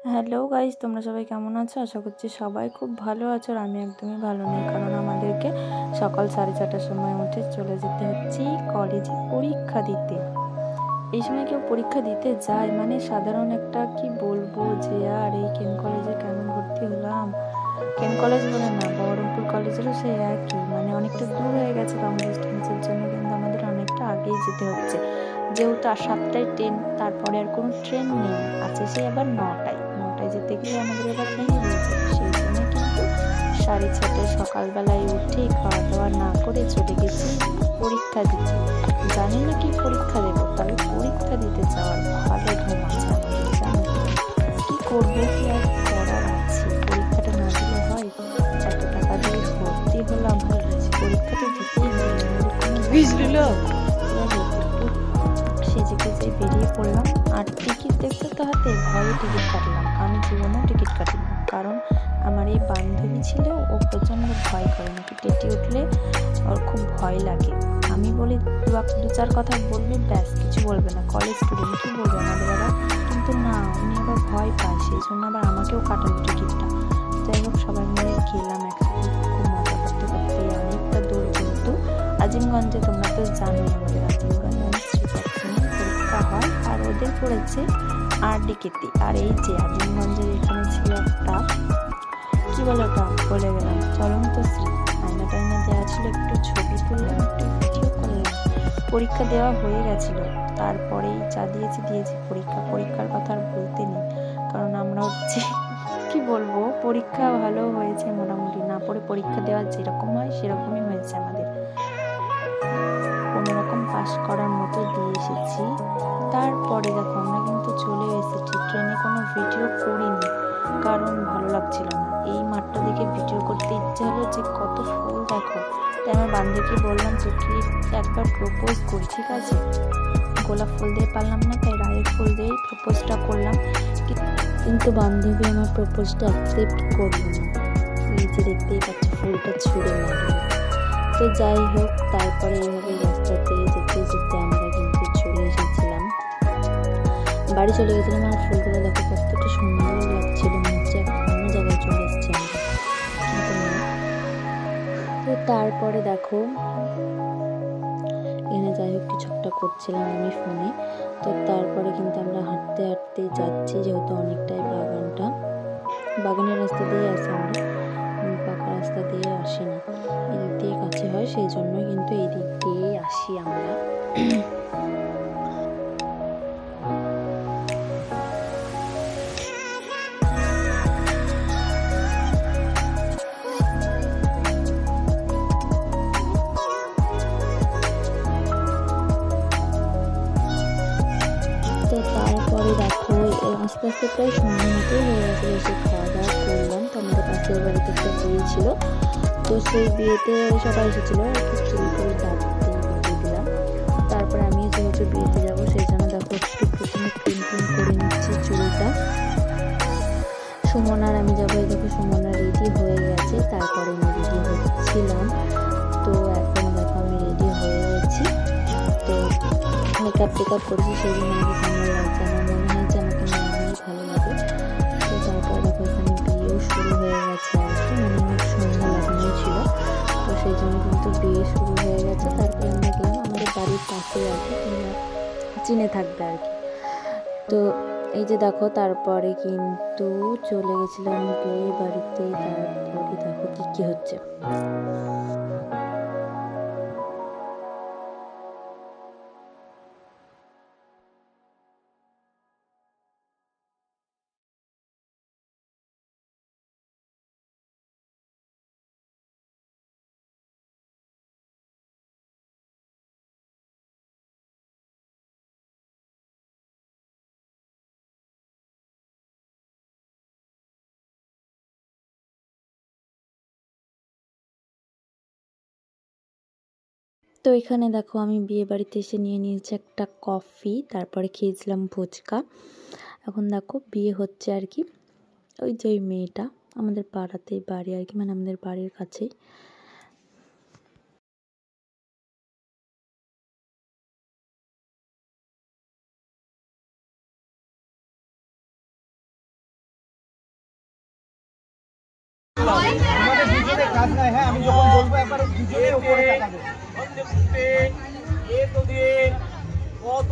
Hello guys, তোমরা সবাই কেমন আছো? আশা করছি সবাই খুব ভালো আছো। আর আমি একদমই ভালো নেই, কারণ আমাদেরকে সকাল 4:30টার সময় উঠে চলে যেতে হচ্ছে কলেজে পরীক্ষা দিতে। এই সময় কেউ পরীক্ষা দিতে যায় মানে সাধারণ একটা কি বলবো যে আর এই কেন কলেজে কেন ভর্তি হলাম। কেন কলেজ বলে না, বহরমপুর কলেজেরও সেই একই, মানে অনেকটা দূর হয়ে গেছে লং ডিস্টেন্সের জন্য, কিন্তু আমাদের অনেকটা আগেই যেতে হচ্ছে। যেহেতু 7টায় ট্রেন, তারপরে আর কোনো ট্রেন নেই, আছে সেই আবার 9টায় যেতে গেলে আমাদের এবার ভেঙে দিয়েছে। সেই জন্য কিন্তু 6:30টায় সকালবেলায় উঠে খাওয়া দাওয়া না করে চলে গেছি পরীক্ষা দিতে। জানি না কি পরীক্ষা দেবো, তবে পরীক্ষা দিতে যাওয়ার ভালো ধুম আছে আমাদের, জানো কি করবো, কি আর করার আছে। পরীক্ষাটা না দিলে হয়? এত টাকা দিয়ে ভর্তি হলাম, পরীক্ষা তো দিতেই হবে, যাই হোক একটু সেজে গুজে বেরিয়ে পড়লাম। আর টিকিট দেখতে তো হাতে, ভয়ে টিকিট কাটলাম। আমি জীবনেও টিকিট কাটি না, কারণ আমার এই বান্ধবী ছিল, ও প্রচণ্ড ভয় করে, নাকি টেটি উঠলে ওর খুব ভয় লাগে। আমি বলি দু চার কথা বলবে, ব্যাস কিছু বলবে না, কলেজ স্টুডেন্ট কি বলবে আমাদের আবার। কিন্তু না, উনি আবার ভয় পায়, সেই জন্য আবার আমাকেও কাটালো টিকিটটা। যাই হোক সবাই মিলে গেলাম একসাথে, খুব মজা করতে করতে। অনেকটা দূর যেহেতু আজিমগঞ্জে, তোমরা তো জানোই আমাদের আজিমগঞ্জ অনেক পরীক্ষা হয়। আর ওদের পড়েছে RD-KT। আর এই যে আজিমগঞ্জের এখানে ছিল একটা কি বলে ওটা, বলে গেলাম, চলন্ত শ্রী। আয়না টায়না দেওয়া ছিল, একটু ছবি তুললাম, একটু ভিডিও করলাম। পরীক্ষা দেওয়া হয়ে গেছিল, তারপরেই চা দিয়েছি পরীক্ষার কথা আর বলতে নেই, কারণ আমরা হচ্ছে কি বলবো, পরীক্ষা ভালো হয়েছে মোটামুটি, না পড়ে পরীক্ষা দেওয়া যেরকম হয় সেরকমই হয়েছে আমাদের, কোনোরকম পাস করার মতো দিয়ে এসেছি। তারপরে দেখো আমরা কিন্তু চলে এসেছি, ট্রেনে কোনো ভিডিও করিনি, কারণ ভালো লাগছিল না। এই মাঠটা দেখে ভিডিও করতে ইচ্ছে হলো যে কত ফুল দেখো। তাই আমার বান্ধবীকে বললাম তোকে একবার প্রপোজ করি, ঠিক আছে? গোলাপ ফুল দিয়ে পারলাম না, তাই রায়ের ফুল দিয়েই প্রপোজটা করলাম, কিন্তু বান্ধবী আমার প্রপোজটা অ্যাকসেপ্ট করলো না। এই যে দেখতেই পাচ্ছ ফুলটা ছুঁড়ে মারলো। তো যাই হোক, তারপরে এইভাবে রাস্তাতে যেতে যেতে আমরা কিন্তু চলে এসেছিলাম, বাড়ি চলে গেছিলাম। আর ফুলগুলো দেখো কতটা সুন্দর লাগছিল, মনে হচ্ছে অন্য জায়গায় চলে এসেছি আমরা, কিন্তু না। তো তারপরে দেখো এখানে যাই হোক কিছু একটা করছিলাম আমি ফোনে। তো তারপরে কিন্তু আমরা হাঁটতে হাঁটতে যাচ্ছি, যেহেতু অনেকটাই বাগানের রাস্তা দিয়ে আসি আমরা, পাকা রাস্তা দিয়ে আসি না, এদিক দিয়ে কাছে হয়, সেই জন্যই কিন্তু এই দিক দিয়েই আসি আমরা। তো তারপরে দেখো আস্তে আস্তে প্রায় সন্ধ্যা মতো হয়ে গেছিলো, এসে খাওয়া দাওয়া করলাম। তো আমাদের পাশের বাড়িতে একটা বিয়ে ছিল, তো সেই বিয়েতে সবাই এসেছিলো, একটু চুল করে দাঁত দিয়ে দিলাম। তারপরে আমি যেহেতু বিয়েতে যাবো, সেই জন্য দেখো একটু প্রথমে ক্লিন করে নিচ্ছি চুলটা। সুমনার আমি যাবো, এই দেখো সুমনা রেডি হয়ে গেছে, তারপরে আমি রেডি হচ্ছিলাম। তো এখন দেখো আমি রেডি হয়ে গেছি, তো মেকআপ টেকআপ করেছি, সেই জন্য আমাকে কেমন লাগছে, আমার মনে হয় যে আমাকে নর্মালি ভালো লাগে। তো তারপর দেখো এখানে বিয়েও শুরু হয়ে গেছে আর কি, মানে অনেক সন্ধ্যা লাগানোই ছিল, তো সেই জন্য কিন্তু বিয়ে শুরু হয়ে গেছে। তারপরে আমরা গেলাম আমাদের বাড়ির পাশে আর কি, তোমরা চিনে থাকবে আর কি। তো এই যে দেখো তারপরে কিন্তু চলে গেছিলাম বিয়ে বাড়িতে। তারপরে দেখো কি হচ্ছে। তো এখানে দেখো আমি বিয়ে বাড়িতে এসে নিয়ে নিয়েছি একটা কফি, তারপরে খেয়েছিলাম ফুচকা। এখন দেখো বিয়ে হচ্ছে আর কি, ওই যে ওই মেয়েটা আমাদের পাড়াতেই বাড়ি আর কি, মানে আমাদের বাড়ির কাছেই। কাজ নাই। হ্যাঁ আমি যখন বলবো একবার দুজনে উপরে তাকাবে। এ তো দিয়ে কত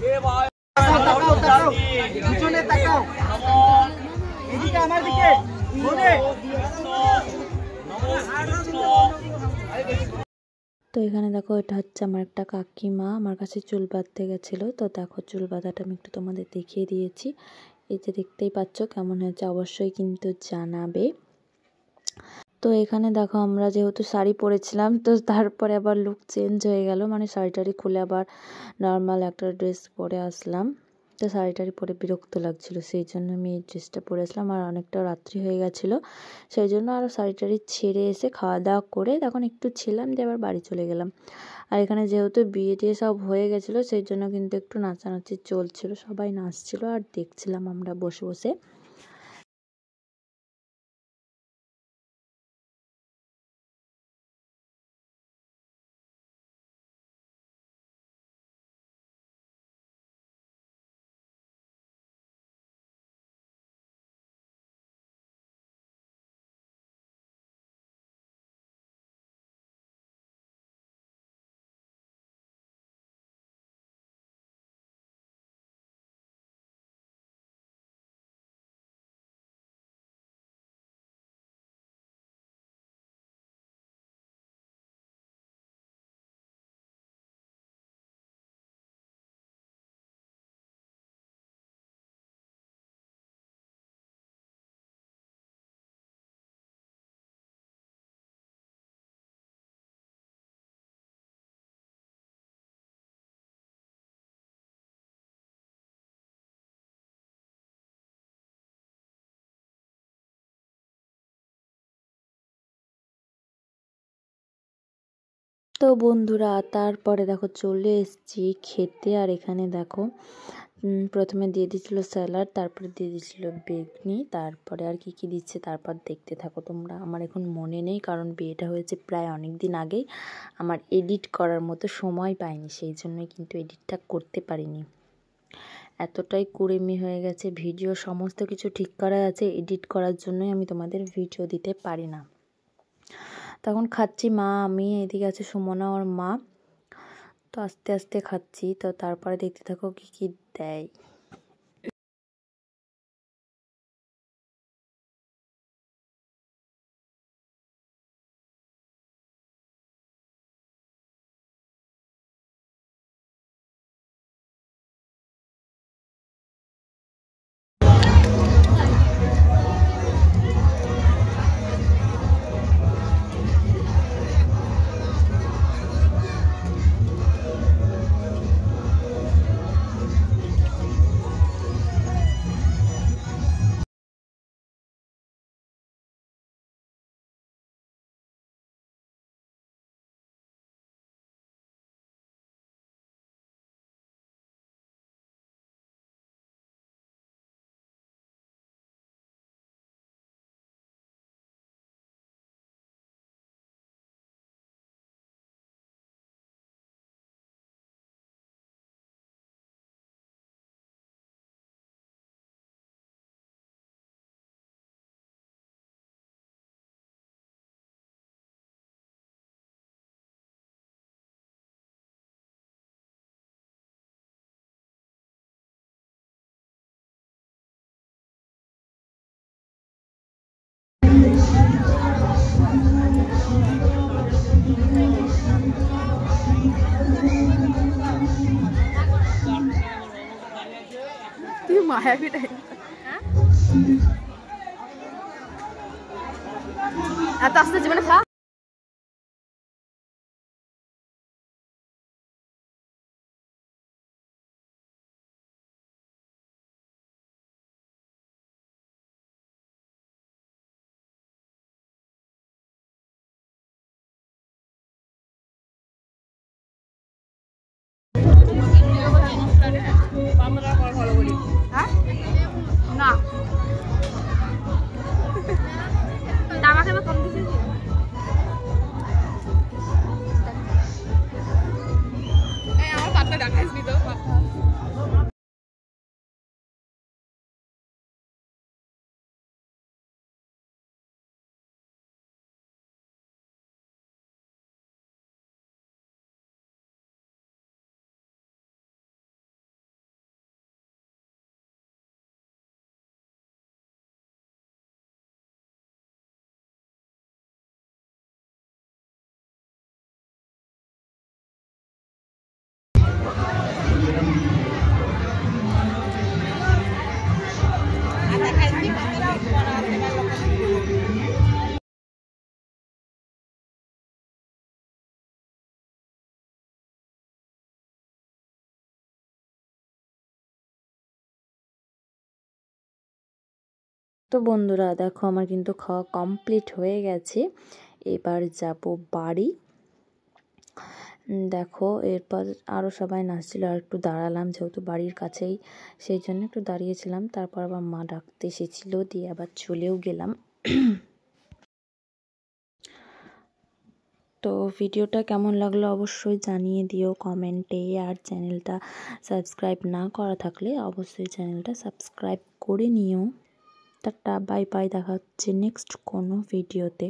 এ ভাই তাকাও তাকাও পিছনে তাকাও এদিকে আমার দিকে বলে তো এখানে দেখো এটা হচ্ছে আমার একটা কাকিমা আমার কাছে চুল বাঁধতে গেছিলো। তো দেখো চুল বাঁধাটা আমি একটু তোমাদের দেখিয়ে দিয়েছি। এই যে দেখতেই পাচ্ছ কেমন হয়েছে অবশ্যই কিন্তু জানাবে। তো এখানে দেখো আমরা যেহেতু শাড়ি পরেছিলাম তো তারপরে আবার লুক চেঞ্জ হয়ে গেল, মানে শাড়িটারি খুলে আবার নর্মাল একটা ড্রেস পরে আসলাম। তো শাড়িটারি পরে বিরক্ত লাগছিল, সেই জন্য আমি এই ড্রেসটা পরে আসলাম। আর অনেকটা রাত্রি হয়ে গেছিলো, সেই জন্য আরও শাড়িটারি ছেড়ে এসে খাওয়া দাওয়া করে তখন একটু ছিলাম, দিয়ে আবার বাড়ি চলে গেলাম। আর এখানে যেহেতু বিয়ে টিয়ে সব হয়ে গেছিলো সেই জন্য কিন্তু একটু নাচানাচি চলছিল, সবাই নাচছিল আর দেখছিলাম আমরা বসে বসে। তো বন্ধুরা তারপরে দেখো চলে এসেছি খেতে। আর এখানে দেখো প্রথমে দিয়ে দিয়েছিলো স্যালাড, তারপরে দিয়ে দিয়েছিলো বেগনি, তারপরে আর কি কি দিচ্ছে তারপর দেখতে থাকো তোমরা। আমার এখন মনে নেই কারণ বিয়েটা হয়েছে প্রায় অনেক দিন আগেই, আমার এডিট করার মতো সময় পাইনি, সেই জন্যই কিন্তু এডিটটা করতে পারিনি। এতটাই কুড়েমি হয়ে গেছে, ভিডিও সমস্ত কিছু ঠিক করা আছে, এডিট করার জন্যই আমি তোমাদের ভিডিও দিতে পারি না। তখন খাচ্ছি মা আমি, এদিকে আছে সুমনা ওর মা। তো আস্তে আস্তে খাচ্ছি, তো তারপরে দেখতে থাকো কি কি দেয়। মায়াবী টাইপ এত আস্তে জীবনে খা। না আমাকে কম দিয়েছে আমার পাতলা দেখাইছি তো। তো বন্ধুরা দেখো আমার কিন্তু খাওয়া কমপ্লিট হয়ে গেছে, এবার যাব বাড়ি। দেখো এরপর আরও সবাই নাচছিল, আর একটু দাঁড়ালাম যেহেতু বাড়ির কাছেই, সেই জন্য একটু দাঁড়িয়েছিলাম। তারপর আবার মা ডাকতে এসেছিলো, দিয়ে আবার চলেও গেলাম। তো ভিডিওটা কেমন লাগলো অবশ্যই জানিয়ে দিও কমেন্টে, আর চ্যানেলটা সাবস্ক্রাইব না করা থাকলে অবশ্যই চ্যানেলটা সাবস্ক্রাইব করে নিও। টাটা, বাই বাই, দেখা হচ্ছে নেক্সট কোনো ভিডিওতে।